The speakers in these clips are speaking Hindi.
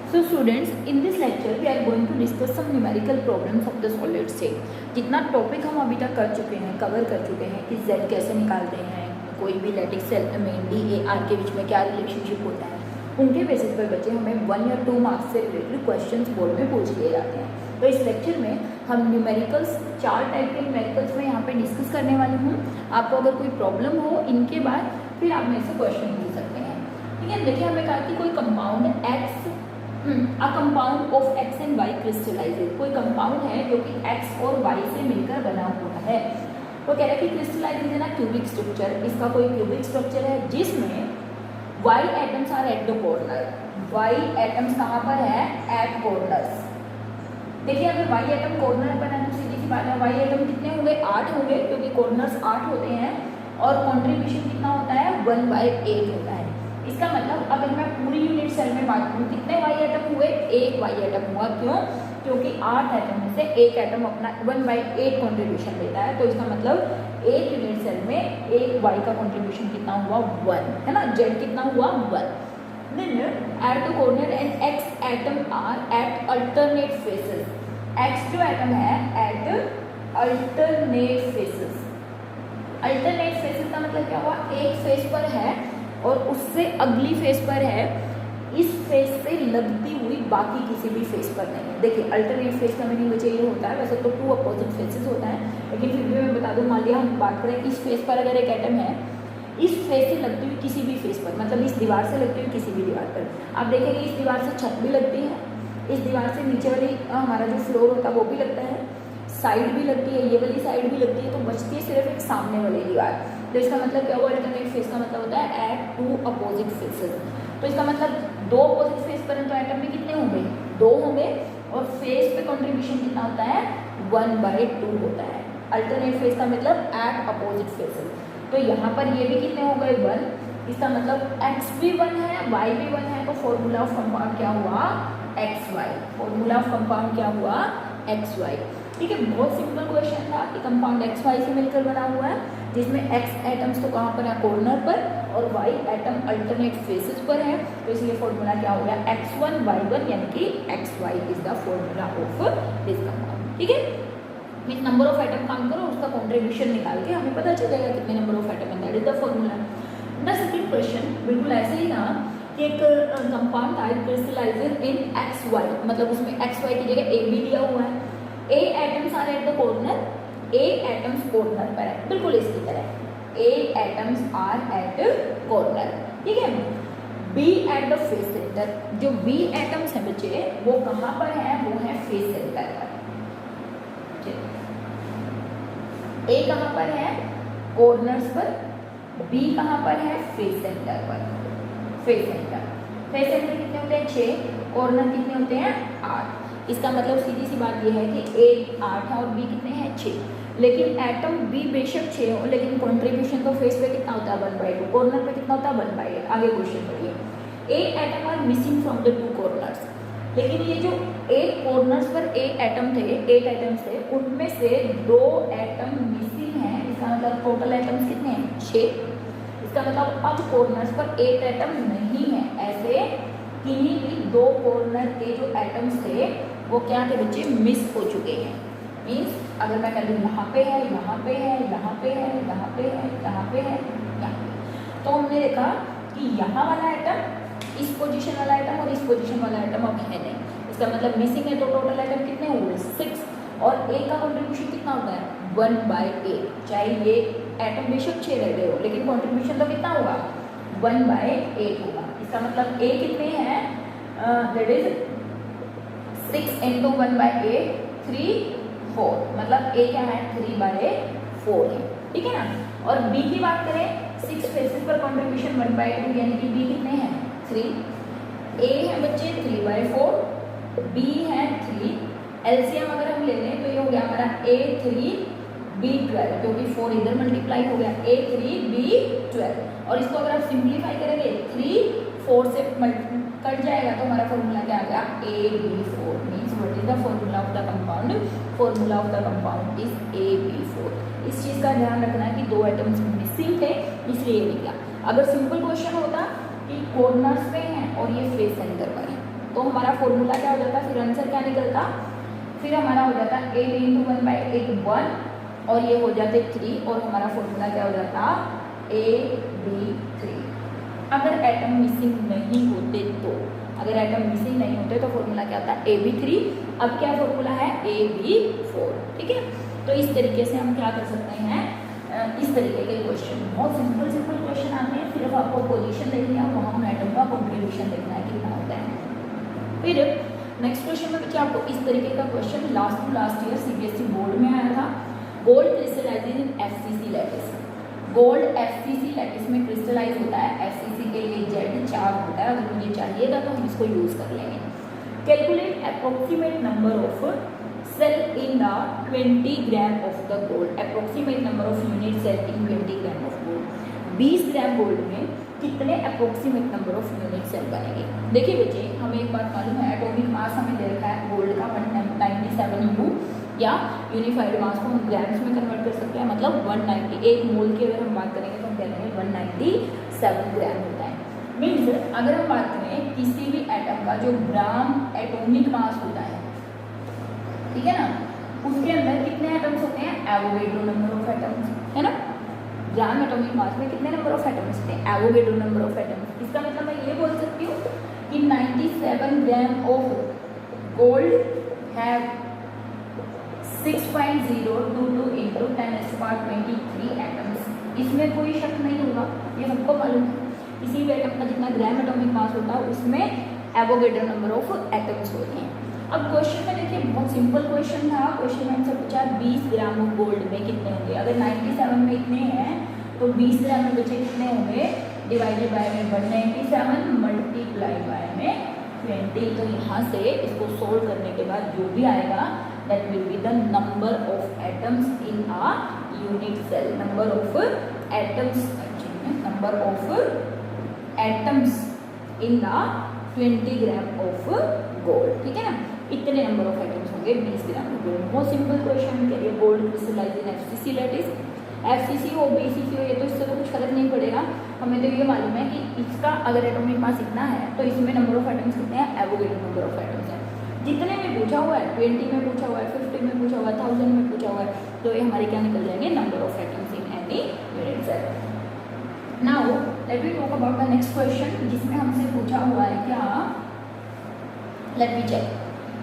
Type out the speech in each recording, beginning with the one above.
So students, in this lecture we are going to discuss some numerical problems of the solid state. जितना टॉपिक हम अभी तक कर चुके हैं, कवर कर चुके हैं कि z कैसे निकालते हैं, कोई भी लैटिस सेल में डी ए आर के बीच में क्या रिलेशनशिप होता है, उनके बेसिस पर बच्चे हमें 1 या 2 मार्क्स से रिलेटेड क्वेश्चंस बोर्ड में पूछ लिए जाते हैं। तो इस लेक्चर में हम न्यूमेरिकल्स 4 टाइप के न्यूमेरिकल्स में यहाँ पे डिस्कस करने वाली हूँ। आपको अगर कोई प्रॉब्लम हो इनके बाद फिर आप मेरे से क्वेश्चन पूछ सकते हैं। ठीक है, देखिए हमें कहा कि कोई compound X a compound of X and Y crystallises, कोई कंपाउंड है जो कि एक्स और वाई से मिलकर बना हुआ है। तो कह रहा है कि क्रिस्टलाइजेज है ना क्यूबिक स्ट्रक्चर, इसका कोई क्यूबिक स्ट्रक्चर है जिसमें Y atoms are at the corner. Y atoms कहाँ पर है? At corners. देखिए अगर वाई एटम कॉर्नर पर है तो सीधी सी बात है, वाई एटम कितने होंगे? 8 होंगे, क्योंकि कॉर्नर्स 8 होते हैं और कॉन्ट्रीब्यूशन कितना होता है? 1/8 होता है। इसका मतलब अगर मैं पूरी यूनिट सेल में बात करूँ कितने वाई एटम हुए? 1 वाई एटम हुआ। क्यों? क्योंकि 8 एटम में से एक एटम अपना 1/8 कॉन्ट्रीब्यूशन देता है। तो इसका मतलब एक यूनिट सेल में एक वाई का कॉन्ट्रीब्यूशन कितना हुआ? 1 है ना। जेड कितना हुआ? 1। Then at the corner and x atom are at alternate faces. x जो एटम है at alternate faces. Alternate faces का मतलब क्या हुआ? एक फेस पर है और उससे अगली फेस पर है, इस फेस से लगती हुई बाकी किसी भी फेस पर नहीं है। देखिए अल्टरनेट फेस का मीनिंग मुझे ये होता है, वैसे तो 2 अपोजिट फेसेस होता है, लेकिन फिर भी मैं बता दूं, मान लिया हम बात करें इस फेस पर अगर एक एटम है, इस फेस से लगती हुई किसी भी फेस पर, मतलब इस दीवार से लगती हुई किसी भी दीवार पर, आप देखेंगे इस दीवार से छत भी लगती है, इस दीवार से नीचे वाली हमारा जो फ्लोर होता है वो भी लगता है, साइड भी लगती है, ये वाली साइड भी लगती है, तो बचती है सिर्फ एक सामने वाली दीवार। तो इसका मतलब क्या हुआ? अल्टरनेट फेस का मतलब होता है एट 2 अपोजिट फेसेस। तो इसका मतलब 2 अपोजिट फेस पर तो एटम में कितने होंगे? 2 होंगे और फेस पे कंट्रीब्यूशन कितना होता है? 1/2 होता है। अल्टरनेट फेस का मतलब एट अपोजिट फेसेस। तो यहाँ पर ये भी कितने हो गए? 1। इसका मतलब x भी 1 है, y भी 1 है, तो फॉर्मूला ऑफ कंपाउंड क्या हुआ? xy। फॉर्मूला ऑफ कंपाउंड क्या हुआ? xy। ठीक है, बहुत सिंपल क्वेश्चन था कि कंपाउंड xy से मिलकर बना हुआ है, जिसमें x एटम्स तो कहाँ पर है? कॉर्नर पर, और y एटम अल्टरनेट फेसेस पर है। तो इसलिए फॉर्मूला क्या हो गया? x1 y1, यानी कि xy is the formula of this compound. ठीक है, mean number of atom count करो, उसका कॉन्ट्रीब्यूशन निकाल के हमें पता चल जाएगा कितने नंबर ऑफ एटम है, that is the formula. The second question बिल्कुल ऐसे ही था कि एक कंपाउंड था क्रिस्टलाइजेज इन XY, मतलब उसमें XY की जगह A भी दिया हुआ है। A atoms are at the corner, A atoms corner पर है, बिल्कुल इसकी तरह A atoms are at corner. ठीक है, B at the face centre, जो B एटम्स हैं बच्चे वो कहाँ पर है? वो है फेस सेंटर पर। A कहाँ पर है? कॉर्नर्स पर। B कहाँ पर है? फेस सेंटर पर। फेस सेंटर कितने होते हैं? 6। कॉर्नर कितने होते हैं? 8। इसका मतलब सीधी सी बात यह है कि A 8 है और B कितने हैं? 6। लेकिन एटम B बेशक 6 हो, लेकिन कंट्रीब्यूशन तो फेस पे कितना होता है? 1/2। कॉर्नर पे कितना होता है? 1/8। आगे क्वेश्चन पढ़िए। A atom are missing from the 2 corners, लेकिन ये जो 8 कॉर्नर्स पर 8 एटम थे, 8 एटम्स थे, उनमें से 2 एटम मिसिंग हैं। इसका मतलब टोटल एटम्स कितने हैं? 6। इसका मतलब अब कॉर्नर्स पर 8 एटम नहीं है, ऐसे किन्हीं भी 2 कॉर्नर के जो एटम्स थे वो क्या थे बच्चे? मिस हो चुके हैं। मीन्स अगर मैं कह दूँ यहाँ पे है, यहाँ पे है, यहाँ पे है, यहाँ पे है, यहाँ पे है, यहाँ पे, तो हमने देखा कि यहाँ वाला एटम, इस पोजीशन वाला आइटम और इस पोजीशन वाला आइटम अब है नहीं। इसका मतलब मिसिंग है, तो टोटल आइटम कितने हुए? 6। और A का कंट्रीब्यूशन कितना होता है? 1/8। चाहे ये एटम बेशक 6 रह गए हो, लेकिन कंट्रीब्यूशन तो कितना होगा? 1/8 होगा। इसका मतलब A कितने हैं? दैट इज 6 × 1/8 3 4, मतलब A क्या है? 3/4 है। ठीक है ना। और B की बात करें, 6 फेसेस पर कंट्रीब्यूशन 1/2, यानी कि B कितने हैं? 3। A है बच्चे 3/4, B है 3। एलसीएम अगर हम ले लें तो ये हो गया हमारा A3 B12, क्योंकि 4 इधर मल्टीप्लाई हो गया, A3 B12। और इसको अगर आप सिंप्लीफाई करेंगे 3 4 से कट जाएगा तो हमारा फॉर्मूला क्या आ गया? AB4। Means what is the formula of the compound? Formula of the compound is AB4। इस चीज़ का ध्यान रखना है कि 2 एटम्स मिसिंग थे, इसलिए निकला। अगर सिंपल क्वेश्चन होता कि कॉर्नर्स पे हैं और ये फेस सेंटर पर है तो हमारा फॉर्मूला क्या हो जाता, फिर आंसर क्या निकलता, फिर हमारा हो जाता 8 × 1/8 1 और ये हो जाते 3 और हमारा फॉर्मूला क्या हो जाता AB3। अगर एटम मिसिंग नहीं होते तो, अगर एटम मिसिंग नहीं होते तो फॉर्मूला क्या होता है AB3। अब क्या फॉर्मूला है AB4। ठीक है, तो इस तरीके से हम क्या कर सकते हैं, इस तरीके के क्वेश्चन, बहुत सिंपल सिंपल क्वेश्चन आते हैं। सिर्फ आपको पोजीशन देखनी है, वहाँ एटम का कॉन्ट्रीब्यूशन देखना है कितना होता है। फिर नेक्स्ट क्वेश्चन में बच्चे आपको इस तरीके का question last year CBSE board में आया था। Gold crystallises in FCC lattice. Gold FCC lattice में क्रिस्टलाइज होता है। FCC के लिए Z4 होता है। अगर मुझे चाहिएगा तो हम इसको यूज कर लेंगे। Calculate approximate number of cell in the 20 gram of the gold. Approximate number of unit cell in 20 gram of gold. 20 gram gold में कितने approximate number of unit cell बनेंगे। देखिए बच्चे, हमें एक बात मालूम है, एटॉमिक मास हमें दे रखा है गोल्ड का 197 U, या यूनिफाइड मास को हम ग्राम्स में कन्वर्ट कर सकते हैं, मतलब 190। एक मोल की अगर हम बात करेंगे तो हम कह देंगे 197 ग्राम होता है। मीन्स अगर हम बात करें किसी भी एटम का जो ग्राम एटॉमिक मास होता है, ठीक है ना, उसके अंदर कितने एटम्स होते हैं, एवोगैड्रो नंबर ऑफ एटम्स, है ना। ग्राम एटॉमिक मास में कितने नंबर ऑफ एटम्स होते हैं, एवोगैड्रो नंबर ऑफ एटम्स। इसका मतलब मैं ये बोल सकती हूँ कि 97 ग्राम ऑफ गोल्ड हैव 6.022 × 10⁻23 एटम्स। इसमें कोई शक नहीं होगा, ये सबको मालूम है। किसी भी एटम का जितना ग्राम एटॉमिक मास होता है उसमें एवोगैड्रो नंबर ऑफ एटम्स होते हैं। अब क्वेश्चन में देखिए, बहुत सिंपल क्वेश्चन था। क्वेश्चन में हमसे पूछा 20 ग्राम ऑफ गोल्ड में कितने होंगे। अगर 97 में इतने हैं तो 20 ग्राम में बचे कितने होंगे, डिवाइडेड बाय में 197 मल्टीप्लाई बाय में 20। तो यहाँ से इसको सोल्व करने के बाद जो भी आएगा that will be the number of atoms in a unit cell. Number of atoms, number of atoms in the 20 gram of gold. ठीक है ना, इतने नंबर ऑफ एटम्स होंगे 20 ग्राम ऑफ गोल्ड। बहुत सिंपल क्वेश्चन के लिए gold crystallise in FCC lattice. FCC हो BCC हो, ये तो इससे तो कुछ फर्क नहीं पड़ेगा। हमें तो ये मालूम है कि इसका अगर एटॉमिक मास इतना है तो इसमें नंबर ऑफ एटम्स कितने हैं, एवोगैड्रो नंबर ऑफ एटम्स है। जितने में पूछा हुआ है, 20 में पूछा हुआ है, 50 में पूछा हुआ है, 1000 में पूछा हुआ है, तो ये हमारे क्या निकल जाएंगे, number of atoms in any unit cell. Now let me talk about the next question, जिसमें हमसे पूछा हुआ है क्या, let me check.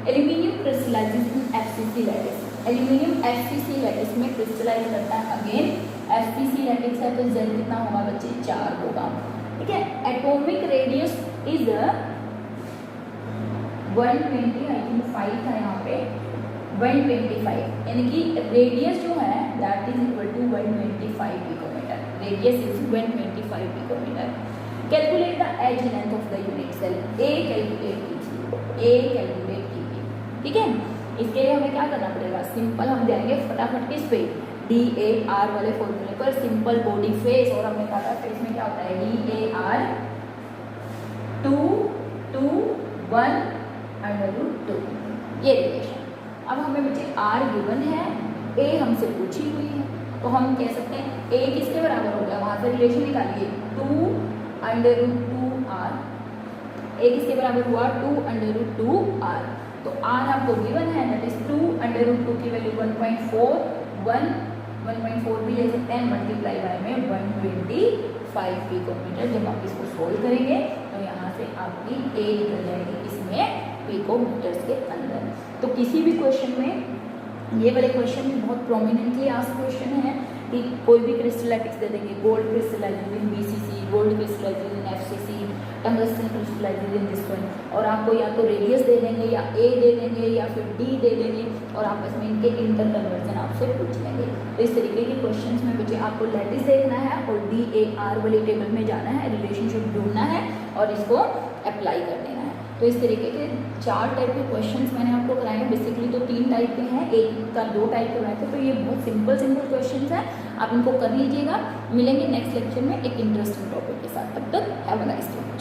Aluminium crystallises in FCC lattice. Aluminium FCC lattice में क्रिस्टलाइज करता है। अगेन FCC लैटिस है तो Z कितना होगा बच्चे, 4 होगा। ठीक है, atomic radius is 120, I think 5 था यहाँ पे, 125, यानी कि रेडियस जो है that is equal to 125 picometre. Radius is 125 picometre. Calculate the edge length of the unit cell. A calculate कीजिए, A कैलकुलेट कीजिए। ठीक है, इसके लिए हमें क्या करना पड़ेगा, सिंपल हम जाएंगे फटाफट किस पे, DAR वाले फॉर्मूले पर, सिंपल बॉडी फेस। और हमने कहा था फेस में क्या होता है, DAR 2 2 1/√2, ये रिलेशन। अब हमें बच्चे R गिवन है, A हमसे पूछी हुई है, तो हम कह सकते हैं A किसके बराबर हो गया, वहाँ से रिलेशन निकालिए, 2/√2R। A किसके बराबर हुआ, 2/√2R। तो R आपको गिवन है, दैट इज 2/√2 की वैल्यू 1.4, 1.4 भी ले सकते हैं, मल्टीप्लाई बाय में 125 पिकोमीटर। जब आप इसको सोल्व करेंगे तो यहाँ से आपकी A निकल जाएगी इसमें पिकोमीटर्स के अंदर। तो किसी भी क्वेश्चन में ये वाले क्वेश्चन भी बहुत प्रोमिनेंटली आस्क्ड क्वेश्चन है कि कोई भी क्रिस्टलैटिक्स दे देंगे, gold crystallises in BCC, gold crystallises in FCC, tungsten crystallises in this one, और आपको या तो रेडियस दे देंगे या A दे देंगे या फिर D दे देंगे और आपस में इनके इंटर कन्वर्जन आपसे पूछ लेंगे। तो इस तरीके के क्वेश्चंस में बच्चे आपको लैटिस देखना है और DAR वाली टेबल में जाना है, रिलेशनशिप ढूंढना है और इसको अप्लाई कर देना है। तो इस तरीके के 4 टाइप के क्वेश्चंस मैंने आपको कराए हैं। बेसिकली तो 3 टाइप के हैं, एक का 2 टाइप करवाए थे। तो ये बहुत सिंपल क्वेश्चंस हैं, आप इनको कर लीजिएगा। मिलेंगे नेक्स्ट लेक्चर में एक इंटरेस्टिंग टॉपिक के साथ, तब तक हैव अ नाइस डे।